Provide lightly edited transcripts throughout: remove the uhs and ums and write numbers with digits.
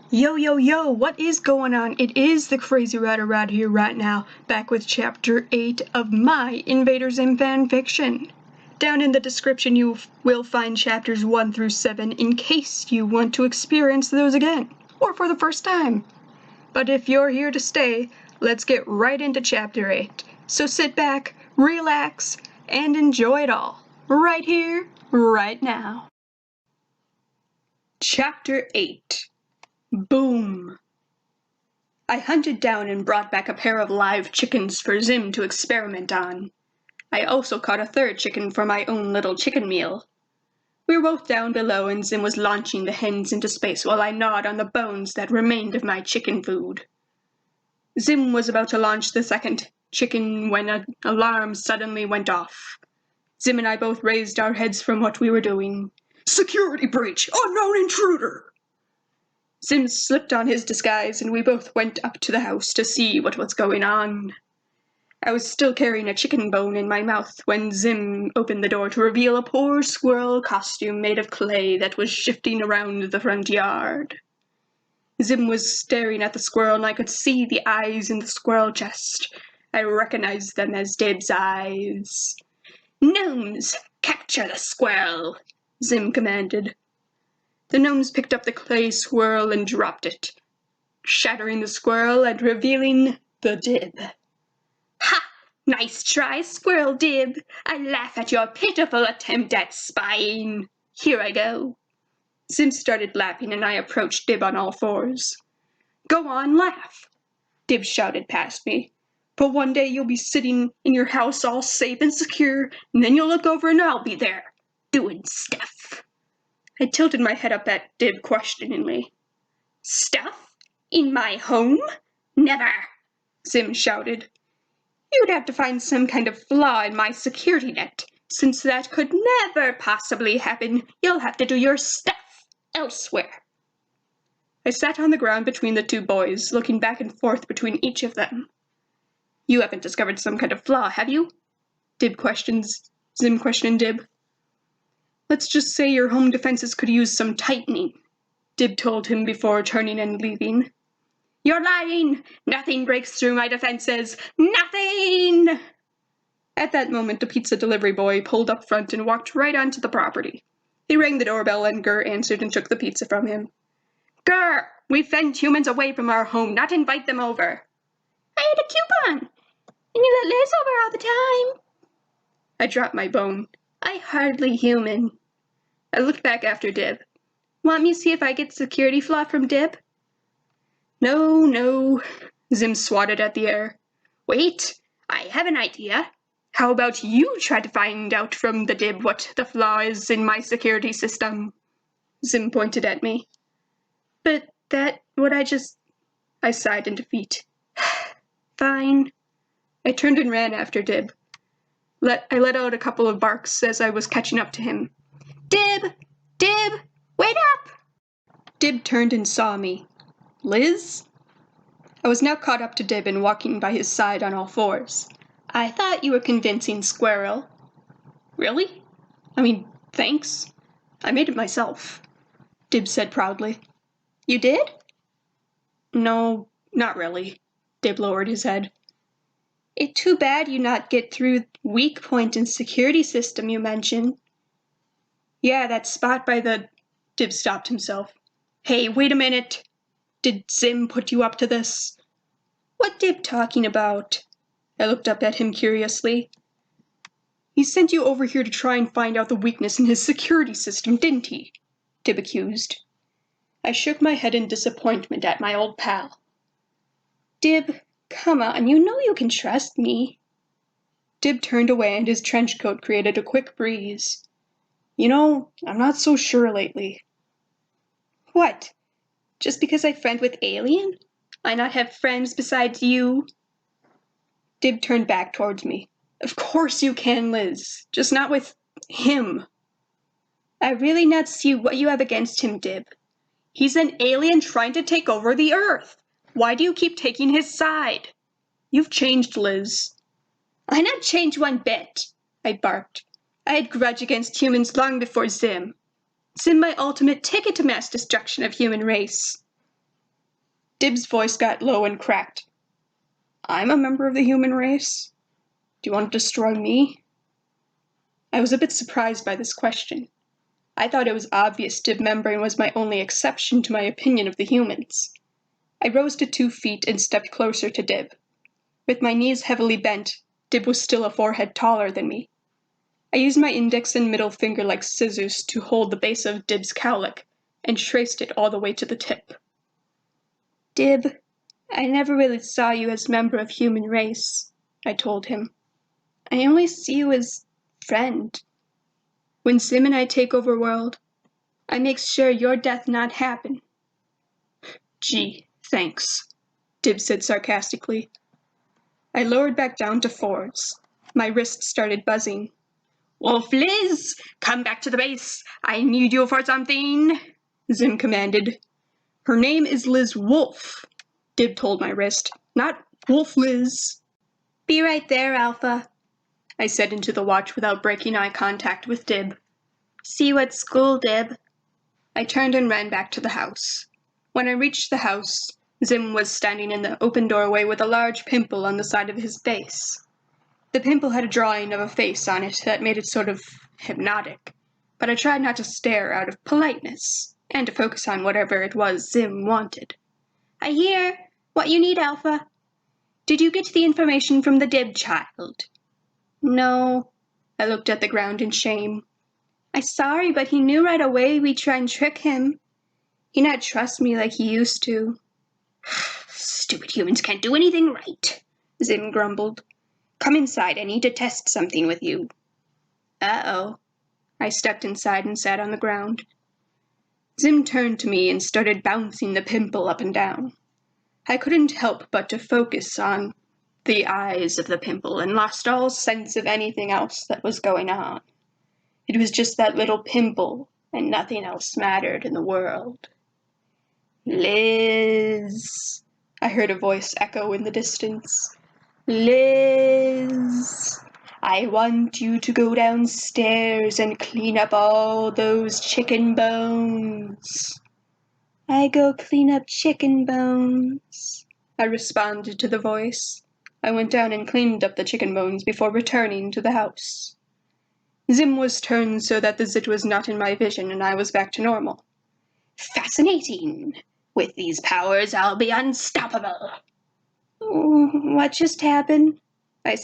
Yo, yo, yo, what is going on? It is the Crazy Rider Rod here right now, back with Chapter 8 of my Invaders Zim fanfiction. Down in the description you will find Chapters 1 through 7 in case you want to experience those again, or for the first time. But if you're here to stay, let's get right into Chapter 8. So sit back, relax, and enjoy it all, right here, right now. Chapter 8. Boom! I hunted down and brought back a pair of live chickens for Zim to experiment on. I also caught a third chicken for my own little chicken meal. We were both down below and Zim was launching the hens into space while I gnawed on the bones that remained of my chicken food. Zim was about to launch the second chicken when an alarm suddenly went off. Zim and I both raised our heads from what we were doing. "Security breach! Unknown intruder!" Zim slipped on his disguise and we both went up to the house to see what was going on. I was still carrying a chicken bone in my mouth when Zim opened the door to reveal a poor squirrel costume made of clay that was shifting around the front yard. Zim was staring at the squirrel and I could see the eyes in the squirrel chest. I recognized them as Dib's eyes. "Gnomes, capture the squirrel," Zim commanded. The gnomes picked up the clay squirrel and dropped it, shattering the squirrel and revealing the Dib. "Ha! Nice try, Squirrel Dib. I laugh at your pitiful attempt at spying. Here I go." Zim started laughing and I approached Dib on all fours. "Go on, laugh," Dib shouted past me. "For one day you'll be sitting in your house all safe and secure, and then you'll look over and I'll be there, doing stuff." I tilted my head up at Dib questioningly. "Stuff? In my home? Never!" Zim shouted. "You'd have to find some kind of flaw in my security net. Since that could never possibly happen, you'll have to do your stuff elsewhere." I sat on the ground between the two boys, looking back and forth between each of them. "You haven't discovered some kind of flaw, have you?" Zim questioned Dib. "Let's just say your home defenses could use some tightening," Dib told him before turning and leaving. "You're lying! Nothing breaks through my defenses! Nothing!" At that moment, the pizza delivery boy pulled up front and walked right onto the property. He rang the doorbell and Gurr answered and took the pizza from him. "Gurr, we fend humans away from our home, not invite them over." "I had a coupon, and you let Liz over all the time." I dropped my bone. I hardly human. I looked back after Dib. "Want me to see if I get security flaw from Dib?" No, Zim swatted at the air. "Wait, I have an idea. How about you try to find out from the Dib what the flaw is in my security system?" Zim pointed at me. "But I sighed in defeat. "Fine." I turned and ran after Dib. I let out a couple of barks as I was catching up to him. "Dib! Dib! Wait up!" Dib turned and saw me. "Liz?" I was now caught up to Dib and walking by his side on all fours. "I thought you were convincing, Squirrel." "Really? Thanks. I made it myself," Dib said proudly. "You did?" "No, not really." Dib lowered his head. "It's too bad you not get through weak point in security system you mentioned." "Yeah, that spot by the..." Dib stopped himself. "Hey, wait a minute. Did Zim put you up to this?" "What Dib talking about?" I looked up at him curiously. "He sent you over here to try and find out the weakness in his security system, didn't he?" Dib accused. I shook my head in disappointment at my old pal. "Dib, come on, you know you can trust me." Dib turned away and his trench coat created a quick breeze. "I'm not so sure lately." "What? Just because I friend with Alien? I not have friends besides you?" Dib turned back towards me. "Of course you can, Liz. Just not with him." "I really not see what you have against him, Dib." "He's an alien trying to take over the Earth. Why do you keep taking his side?" "You've changed, Liz." "I not changed one bit," I barked. "I had grudge against humans long before Zim. Zim my ultimate ticket to mass destruction of human race." Dib's voice got low and cracked. I'm a member of the human race? Do you want to destroy me? I was a bit surprised by this question. I thought it was obvious Dib Membrane was my only exception to my opinion of the humans. I rose to 2 feet and stepped closer to Dib. With my knees heavily bent, Dib was still a forehead taller than me. I used my index and middle finger like scissors to hold the base of Dib's cowlick and traced it all the way to the tip. Dib, I never really saw you as member of human race, I told him. I only see you as friend. When Zim and I take over world, I make sure your death not happen. Gee, thanks, Dib said sarcastically. I lowered back down to 4s. My wrist started buzzing. Wolf Liz, come back to the base. I need you for something, Zim commanded. Her name is Liz Wolf, Dib told my wrist, not Wolf Liz. Be right there, Alpha, I said into the watch without breaking eye contact with Dib. See you at school, Dib. I turned and ran back to the house. When I reached the house, Zim was standing in the open doorway with a large pimple on the side of his face. The pimple had a drawing of a face on it that made it sort of hypnotic, but I tried not to stare out of politeness, and to focus on whatever it was Zim wanted. I hear what you need, Alpha. Did you get the information from the Dib child? No. I looked at the ground in shame. I'm sorry, but he knew right away we'd try and trick him. He not trust me like he used to. Stupid humans can't do anything right, Zim grumbled. Come inside, I need to test something with you. Uh-oh. I stepped inside and sat on the ground. Zim turned to me and started bouncing the pimple up and down. I couldn't help but to focus on the eyes of the pimple and lost all sense of anything else that was going on. It was just that little pimple, and nothing else mattered in the world. Liz, I heard a voice echo in the distance. Liz, I want you to go downstairs and clean up all those chicken bones. I go clean up chicken bones, I responded to the voice. I went down and cleaned up the chicken bones before returning to the house. Zim was turned so that the zit was not in my vision and I was back to normal. Fascinating. With these powers, I'll be unstoppable. What just happened? I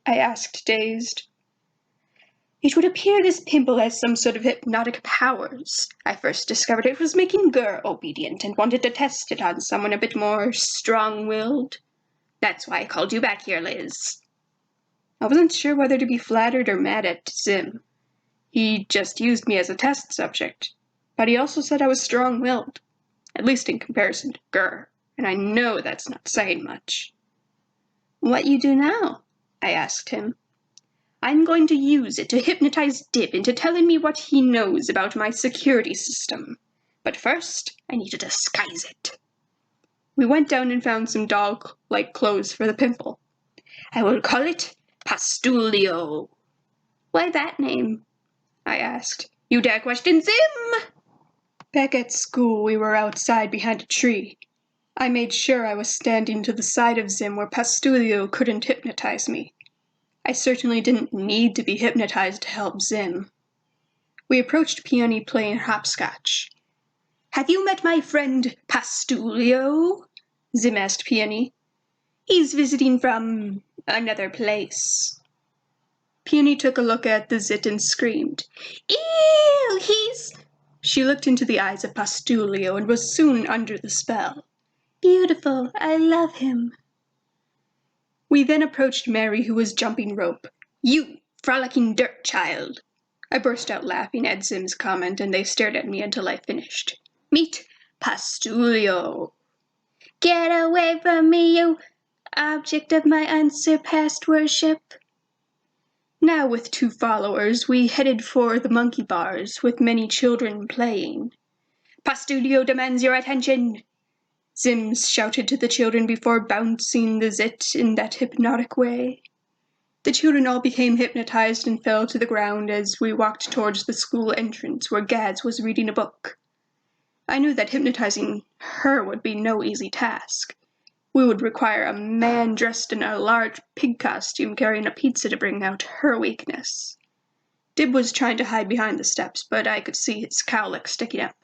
asked, dazed. It would appear this pimple has some sort of hypnotic powers. I first discovered it was making Gur obedient and wanted to test it on someone a bit more strong-willed. That's why I called you back here, Liz. I wasn't sure whether to be flattered or mad at Zim. He just used me as a test subject, but he also said I was strong-willed, at least in comparison to Gur, and I know that's not saying much. What you do now? I asked him. I'm going to use it to hypnotize Dib into telling me what he knows about my security system. But first, I need to disguise it. We went down and found some dog-like clothes for the pimple. I will call it Pastulio. Why that name? I asked. You dare question Zim? Back at school, we were outside behind a tree. I made sure I was standing to the side of Zim where Pastulio couldn't hypnotize me. I certainly didn't need to be hypnotized to help Zim. We approached Peony playing hopscotch. Have you met my friend Pastulio? Zim asked Peony. He's visiting from another place. Peony took a look at the zit and screamed. Ew, he's... She looked into the eyes of Pastulio and was soon under the spell. Beautiful, I love him. We then approached Mary, who was jumping rope. You, frolicking dirt child. I burst out laughing at Zim's comment, and they stared at me until I finished. Meet Pastulio. Get away from me, you object of my unsurpassed worship. Now with 2 followers, we headed for the monkey bars, with many children playing. Pastulio demands your attention, Zim shouted to the children before bouncing the zit in that hypnotic way. The children all became hypnotized and fell to the ground as we walked towards the school entrance where Gads was reading a book. I knew that hypnotizing her would be no easy task. We would require a man dressed in a large pig costume carrying a pizza to bring out her weakness. Dib was trying to hide behind the steps, but I could see his cowlick sticking up.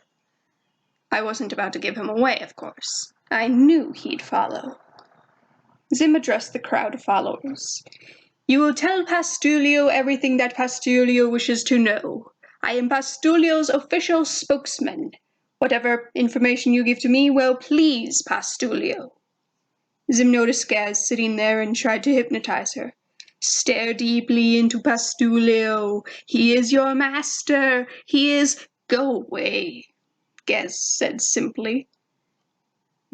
I wasn't about to give him away, of course. I knew he'd follow. Zim addressed the crowd of followers. You will tell Pastulio everything that Pastulio wishes to know. I am Pastulio's official spokesman. Whatever information you give to me will please Pastulio. Zim noticed Gaz sitting there and tried to hypnotize her. Stare deeply into Pastulio. He is your master. He is... Go away, Gaz said simply.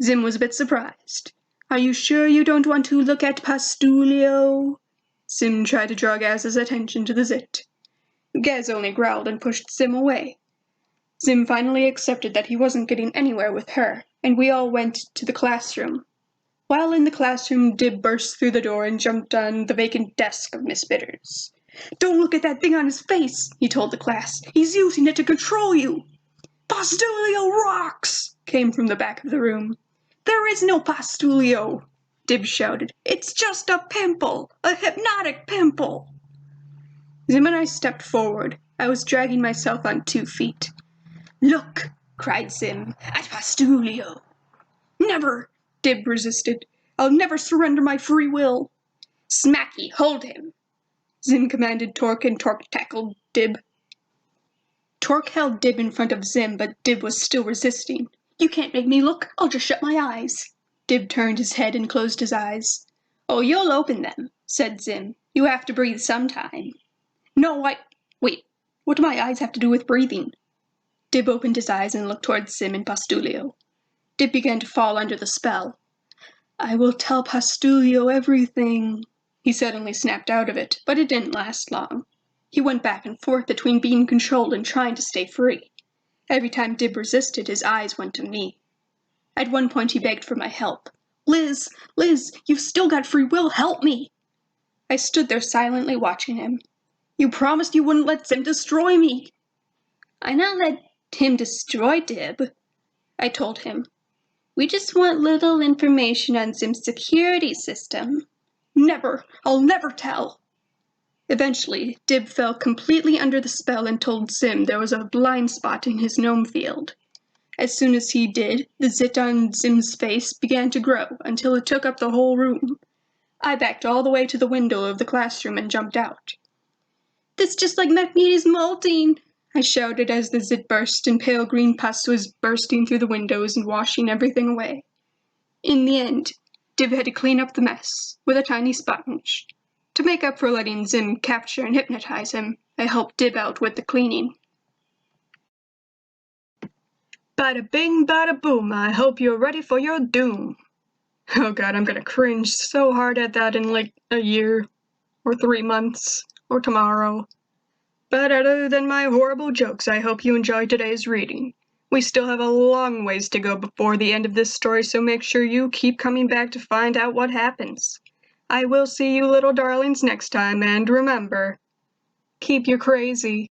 Zim was a bit surprised. Are you sure you don't want to look at Pastulio? Zim tried to draw Gaz's attention to the zit. Gaz only growled and pushed Zim away. Zim finally accepted that he wasn't getting anywhere with her, and we all went to the classroom. While in the classroom, Dib burst through the door and jumped on the vacant desk of Miss Bitters. Don't look at that thing on his face, he told the class. He's using it to control you. Pastulio rocks, came from the back of the room. There is no Pastulio, Dib shouted. It's just a pimple, a hypnotic pimple. Zim and I stepped forward. I was dragging myself on 2 feet. Look, cried Zim, at Pastulio. Never, Dib resisted. I'll never surrender my free will. Smacky, hold him, Zim commanded Torque, and Torque tackled Dib. Torque held Dib in front of Zim, but Dib was still resisting. You can't make me look. I'll just shut my eyes. Dib turned his head and closed his eyes. Oh, you'll open them, said Zim. You have to breathe sometime. No, Wait, what do my eyes have to do with breathing? Dib opened his eyes and looked towards Zim and Pastulio. Dib began to fall under the spell. I will tell Pastulio everything. He suddenly snapped out of it, but it didn't last long. He went back and forth between being controlled and trying to stay free. Every time Dib resisted, his eyes went to me. At one point he begged for my help. Liz, you've still got free will, help me! I stood there silently watching him. You promised you wouldn't let Zim destroy me. I not let him destroy Dib, I told him. We just want little information on Zim's security system. Never, I'll never tell. Eventually, Dib fell completely under the spell and told Zim there was a blind spot in his gnome field. As soon as he did, the zit on Zim's face began to grow until it took up the whole room. I backed all the way to the window of the classroom and jumped out. That's just like Macmeady's molting, I shouted as the zit burst and pale green pus was bursting through the windows and washing everything away. In the end, Dib had to clean up the mess with a tiny sponge. To make up for letting Zim capture and hypnotize him, I helped Dib out with the cleaning. Bada bing, bada boom, I hope you're ready for your doom. Oh god, I'm gonna cringe so hard at that in like a year, or 3 months, or tomorrow. But other than my horrible jokes, I hope you enjoyed today's reading. We still have a long ways to go before the end of this story, so make sure you keep coming back to find out what happens. I will see you little darlings next time, and remember, keep your crazy.